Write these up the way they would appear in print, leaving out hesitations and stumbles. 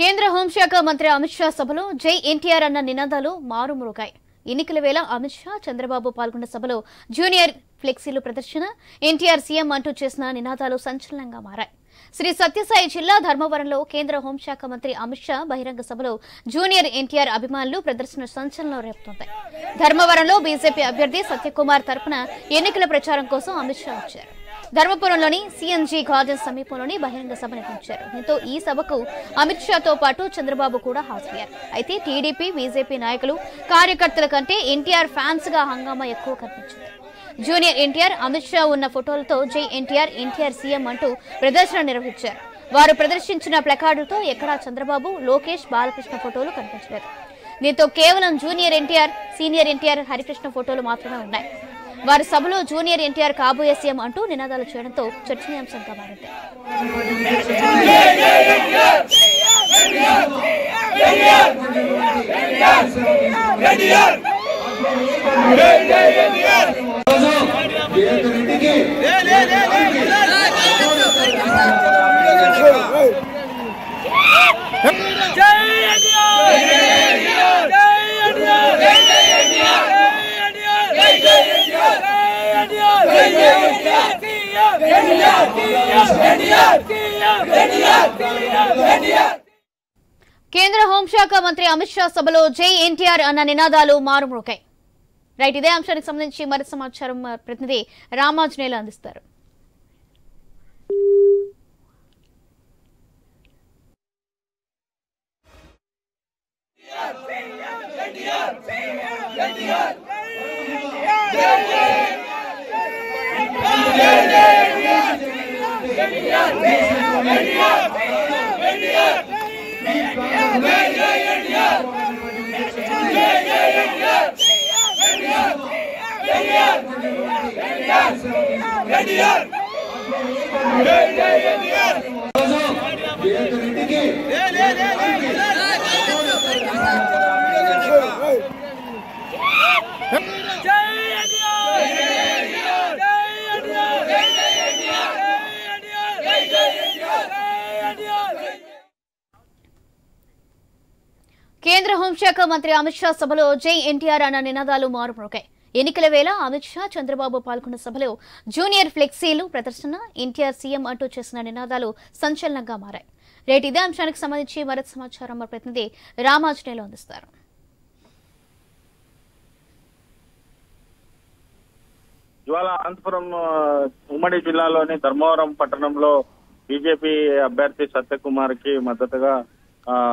కేంద్ర హోంశాఖ మంత్రి అమిత్ షా సభలో జై ఎన్టీఆర్ అన్న నినాదాలు మారుమ్రోగాయి. ఎన్నికల వేళ అమిత్ షా, చంద్రబాబు పాల్గొన్న సభలో జూనియర్ ఫ్లెక్సీలు ప్రదర్శన, ఎన్టీఆర్ సీఎం అంటూ చేసిన నినాదాలు సంచలనంగా మారాయి. శ్రీ సత్యసాయి జిల్లా ధర్మవరంలో కేంద్ర హోంశాఖ మంత్రి అమిత్ షా బహిరంగ సభలో జూనియర్ ఎన్టీఆర్ అభిమానులు ప్రదర్శన సంచలనం రేపుతోంది. ధర్మవరంలో బీజేపీ అభ్యర్థి సత్యకుమార్ తరపున ఎన్నికల ప్రచారం కోసం అమిత్ షా వచ్చారు. ధర్మపురంలోని సీఎన్జీ గార్డెన్ సమీపంలోని బహిరంగ సభ నిర్వహించారు. దీంతో ఈ సభకు అమిత్ షాతో పాటు చంద్రబాబు కూడా హాజరయ్యారు. అయితే టీడీపీ, బీజేపీ నాయకులు, కార్యకర్తల కంటే ఎన్టీఆర్ ఫ్యాన్స్ గా హంగామా ఎక్కువ కనిపించింది. జూనియర్ ఎన్టీఆర్, అమిత్ షా ఉన్న ఫోటోలతో జై ఎన్టీఆర్, ఎన్టీఆర్ సీఎం అంటూ ప్రదర్శన నిర్వహించారు. వారు ప్రదర్శించిన ప్లకార్డులతో ఎక్కడా చంద్రబాబు, లోకేష్, బాలకృష్ణ ఫోటోలు కనిపించలేదు. దీంతో కేవలం జూనియర్ ఎన్టీఆర్, సీనియర్ ఎన్టీఆర్, హరికృష్ణ ఫోటోలు మాత్రమే ఉన్నాయి. వారి సభలో జూనియర్ ఎన్టీఆర్ కాబోయే సీఎం అంటూ నినాదాలు చేయడంతో చర్చనీయాంశంగా మారింది. కేంద్ర హోంశాఖ మంత్రి అమిత్ షా సభలో జై ఎన్టీఆర్ అన్న నినాదాలు మారుమ్రోగాయి. రైట్, ఇదే అంశానికి సంబంధించి మరింత సమాచారం ప్రతినిధి రామాంజనేయులు అందిస్తారు. కేంద్ర హోంశాఖ మంత్రి అమిత్ షా సభలో జై ఎన్టీఆర్ అన్న నినాదాలు మారుమ్రోగాయి. ఎన్నికల వేళ అమిత్ షా, చంద్రబాబు పాల్గొన్న సభలో జూనియర్ ఫ్లెక్సీలు ప్రదర్శన, ఎన్టీఆర్ సీఎం అంటూ చేసిన నినాదాలు సంచలనంగా మారాయి. రేటు ఇదే అంశానికి సంబంధించి మరింత సమాచారం మా ప్రతినిధి రామాంజనేయులు అందిస్తారు. ఇవాళ అనంతపురం ఉమ్మడి జిల్లాలోని ధర్మవరం పట్టణంలో బీజేపీ అభ్యర్థి సత్యకుమార్ కి మద్దతుగా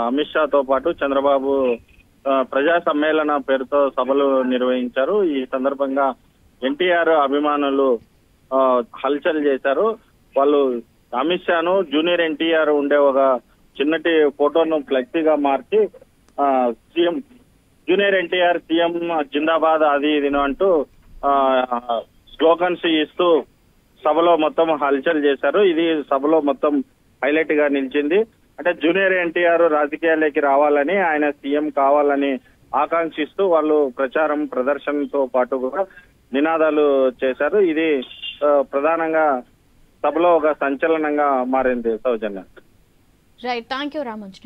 అమిత్ షాతో పాటు చంద్రబాబు ప్రజా సమ్మేళన పేరుతో సభలు నిర్వహించారు. ఈ సందర్భంగా ఎన్టీఆర్ అభిమానులు హల్చల్ చేశారు. వాళ్ళు అమిత్ షాను జూనియర్ ఎన్టీఆర్ ఉండే ఒక చిన్నటి ఫోటోను ఫ్లెక్సీగా మార్చి సీఎం జూనియర్ ఎన్టీఆర్ సీఎం జిందాబాద్ అది ఇది అంటూ స్లోగన్స్ ఇస్తూ సభలో మొత్తం హల్చల్ చేశారు. ఇది సభలో మొత్తం హైలైట్ గా నిలిచింది. అంటే జూనియర్ ఎన్టీఆర్ రాజకీయాల్లోకి రావాలని, ఆయన సీఎం కావాలని ఆకాంక్షిస్తూ వాళ్ళు ప్రచారం, ప్రదర్శనతో పాటు కూడా నినాదాలు చేశారు. ఇది ప్రధానంగా సభలో ఒక సంచలనంగా మారింది. Soujanya. Right, thank you Ramanjaneyulu.